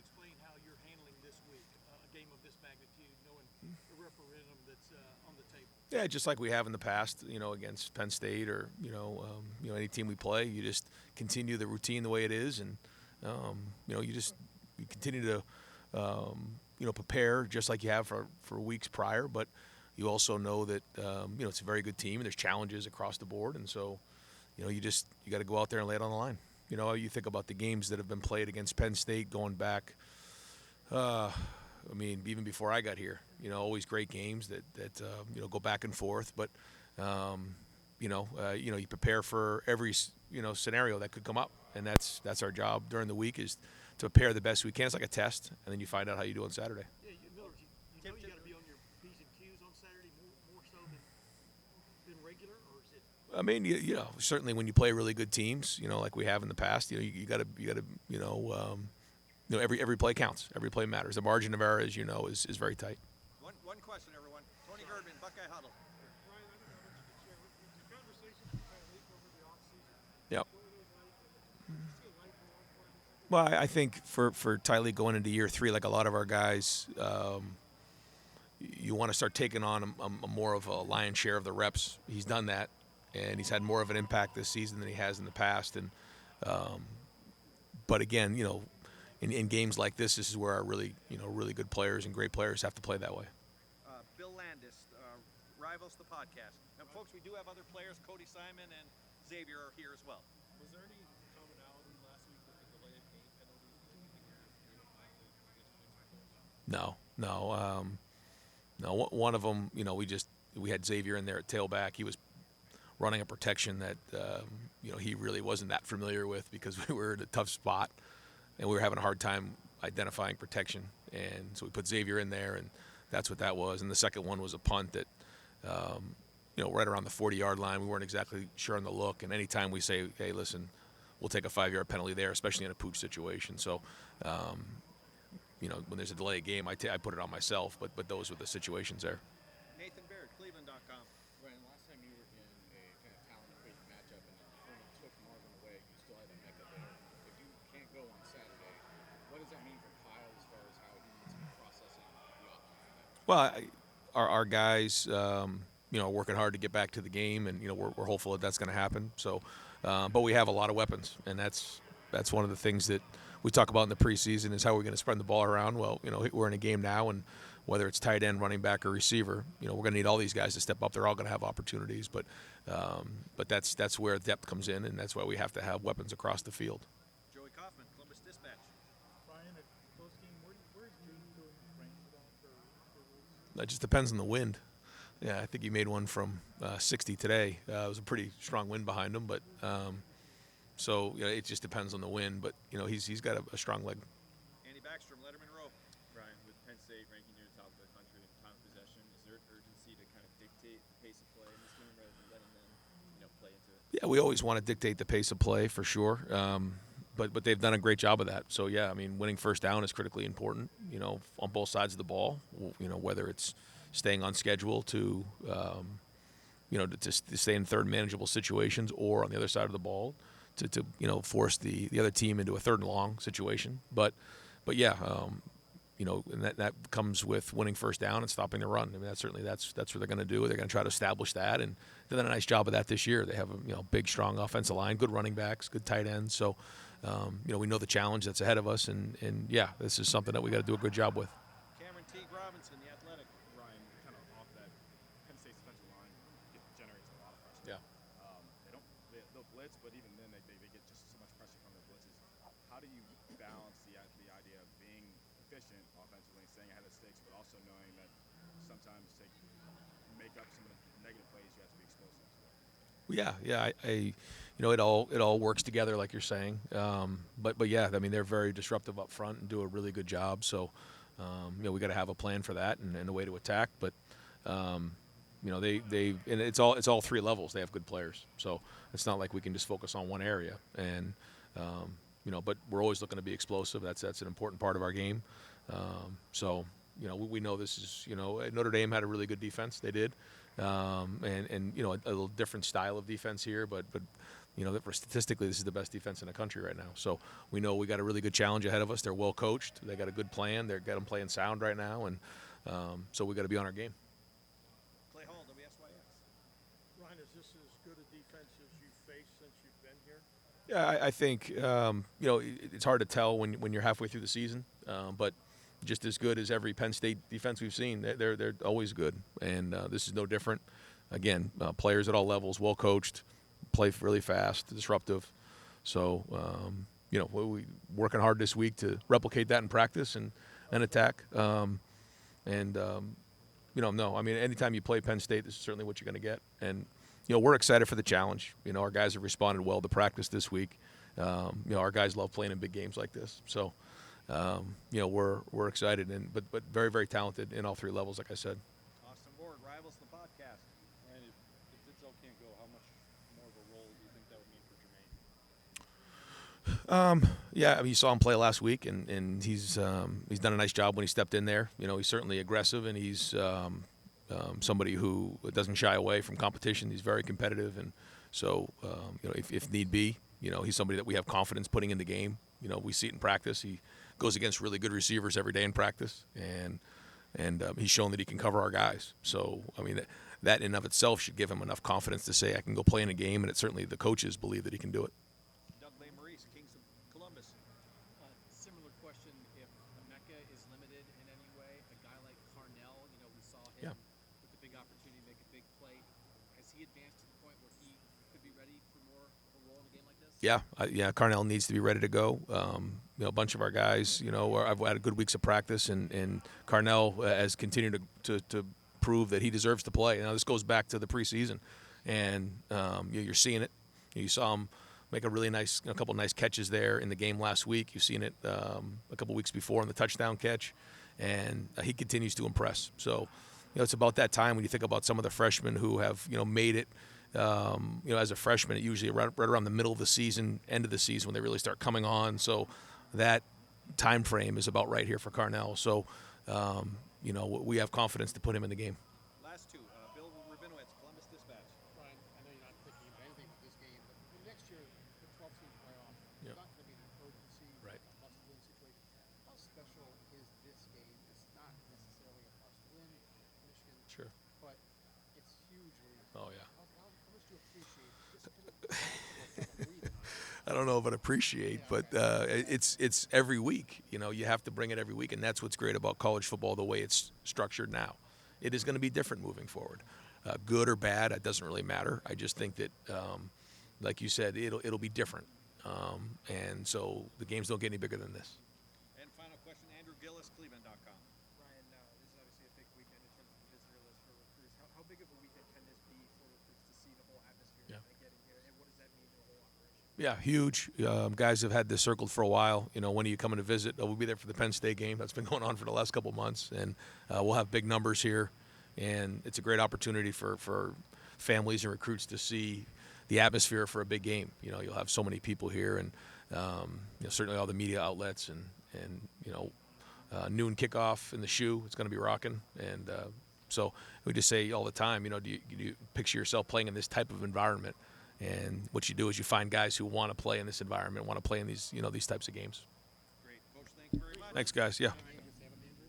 explain how you're handling this week a game of this magnitude, knowing the referendum that's on the table? Yeah, just like we have in the past, against Penn State or any team we play, you just continue the routine the way it is, and you continue to prepare just like you have for weeks prior, but you also know that it's a very good team and there's challenges across the board, and so you got to go out there and lay it on the line. You think about the games that have been played against Penn State going back. Even before I got here, always great games that go back and forth. But you prepare for every scenario that could come up, and that's our job during the week is to prepare the best we can. It's like a test, and then you find out how you do on Saturday. Yeah, Miller, you got to be on your P's and Q's on Saturday more so than regular, or is it? Certainly when you play really good teams, like we have in the past, you got to every play counts. Every play matters. The margin of error, as you know, is very tight. One question, everyone. Tony Girdman, Buckeye Huddle. Ryan, I don't know how much you can share. Was your conversation with Tyreek over the offseason? Yep. What were those like? Did you see a light bulb for him? Well, I think for Tyreek going into year 3, like a lot of our guys, you want to start taking on a more of a lion's share of the reps. He's done that, and he's had more of an impact this season than he has in the past. And but again, in games like this is where our really good players and great players have to play that way. Bill Landis, Rivals the podcast. And folks, we do have other players. Cody Simon and Xavier are here as well. Was there any commonality last week with the delay of game penalties? No. One of them, we had Xavier in there at tailback. He was running a protection that he really wasn't that familiar with because we were in a tough spot and we were having a hard time identifying protection. And so we put Xavier in there, and that's what that was. And the second one was a punt that, right around the 40-yard line. We weren't exactly sure on the look. And anytime we say, hey, listen, we'll take a 5-yard penalty there, especially in a pooch situation. So, when there's a delay of game, I put it on myself. But those were the situations there. Nathan Baird, Cleveland.com. Ryan, last time you were in a kind of talent-based matchup and the opponent took Marvin away, you still had Emeka there. If you can't go on Saturday, what does that mean for Kyle as far as how he needs to be processing the offense? Well, our guys, are working hard to get back to the game, and we're hopeful that that's going to happen. So, but we have a lot of weapons, and that's one of the things that we talk about in the preseason is how we're going to spread the ball around. Well, we're in a game now, and whether it's tight end, running back, or receiver, we're going to need all these guys to step up. They're all going to have opportunities, but that's where depth comes in, and that's why we have to have weapons across the field. Joey Kaufman, Columbus Dispatch. Ryan, at close game, where's Jaden ranked for That just depends on the wind. Yeah, I think he made one from 60 today. It was a pretty strong wind behind him, but so it just depends on the wind. But he's got a strong leg. Andy Backstrom, Letterman Row. Ryan, with Penn State ranking near the top of the country in time of possession, is there urgency to kind of dictate the pace of play in this game rather than letting them, play into it? Yeah, we always want to dictate the pace of play for sure. But they've done a great job of that. So yeah, winning first down is critically important. On both sides of the ball. Whether it's staying on schedule to stay in third manageable situations, or on the other side of the ball to force the other team into a third and long situation. But yeah, and that comes with winning first down and stopping the run. That's what they're going to do. They're going to try to establish that, and they've done a nice job of that this year. They have a big, strong offensive line, good running backs, good tight ends. So we know the challenge that's ahead of us, and yeah, this is something that we got to do a good job with. Cameron Teague Robinson, The Athletic. Ryan, kind of off that, Penn State's defensive line generates a lot of pressure. Yeah. They'll blitz, but even then they get just so much pressure from their blitzes. How do you balance the idea of being efficient offensively and staying ahead of the sticks, but also knowing that sometimes to make up some of the negative plays you have to be explosive? Yeah. It all works together, like you're saying. But yeah, they're very disruptive up front and do a really good job. So, we got to have a plan for that and a way to attack. But, and it's all 3 levels. They have good players, so it's not like we can just focus on one area. And, but we're always looking to be explosive. That's an important part of our game. So, we know this is, Notre Dame had a really good defense. They did. And a little different style of defense here, but that statistically this is the best defense in the country right now. So we know we got a really good challenge ahead of us. They're well coached. They got a good plan. They've got them playing sound right now, and so we got to be on our game. Clay Hall, WSYS. Ryan, is this as good a defense as you've faced since you've been here? Yeah, I think it's hard to tell when you're halfway through the season, but just as good as every Penn State defense we've seen. They're always good, and this is no different. Again, players at all levels, well coached, play really fast, disruptive. So we're working hard this week to replicate that in practice and attack. No, I mean, anytime you play Penn State, this is certainly what you're going to get. And we're excited for the challenge. Our guys have responded well to practice this week. Our guys love playing in big games like this. So, we're excited but very, very talented in all three levels, like I said. Austin Ward, Rivals the podcast. Ryan, if Denzel can't go, how much more of a role do you think that would mean for Jermaine? Yeah, I mean, you saw him play last week, and he's done a nice job when he stepped in there. He's certainly aggressive, and he's somebody who doesn't shy away from competition. He's very competitive, and so if need be, he's somebody that we have confidence putting in the game. We see it in practice. He goes against really good receivers every day in practice, and he's shown that he can cover our guys. So, I mean, that in and of itself should give him enough confidence to say, I can go play in a game, and certainly the coaches believe that he can do it. Doug Maurice, Kings of Columbus. Similar question, if Emeka is limited in any way, a guy like Carnell, we saw him with the big opportunity to make a big play. Has he advanced to the point where he could be ready for more of a role in a game like this? Yeah, Carnell needs to be ready to go. A bunch of our guys, I've had good weeks of practice, and Carnell has continued to prove that he deserves to play. Now, this goes back to the preseason, and you're seeing it. You saw him make a couple nice catches there in the game last week. You've seen it a couple weeks before in the touchdown catch, and he continues to impress. So, it's about that time when you think about some of the freshmen who have made it. As a freshman, it usually right around the middle of the season, end of the season, when they really start coming on. So that time frame is about right here for Carnell. So, we have confidence to put him in the game. Last two, Bill Rabinowitz, Columbus Dispatch. Ryan, I know you're not thinking of anything with this game, but next year, the 12-team playoff, Yep. it's not going to be an urgency, Right. a must-win situation. How special is this game? It's not necessarily a must-win for Michigan, Sure. but it's hugely. Oh, yeah. How much do you appreciate this? I don't know about appreciate, but it's every week. You have to bring it every week, and that's what's great about college football, the way it's structured now. It is going to be different moving forward. Good or bad, it doesn't really matter. I just think that, like you said, it'll be different. And so the games don't get any bigger than this. And final question, Andrew Gillis, Cleveland.com. Ryan, this is obviously a big weekend in terms of the visitor list for recruits. How big of a weekend can this be for recruits to see the whole atmosphere that they get in here, and what does that mean to the whole operation? Yeah, huge. Guys have had this circled for a while. When are you coming to visit? We'll be there for the Penn State game. That's been going on for the last couple of months, and we'll have big numbers here. And it's a great opportunity for families and recruits to see the atmosphere for a big game. You'll have so many people here, and certainly all the media outlets, and noon kickoff in the shoe. It's going to be rocking, and so we just say all the time, do you picture yourself playing in this type of environment? And what you do is you find guys who want to play in this environment, want to play in these these types of games. Great. Coach, thanks very much. Thanks, guys. Yeah.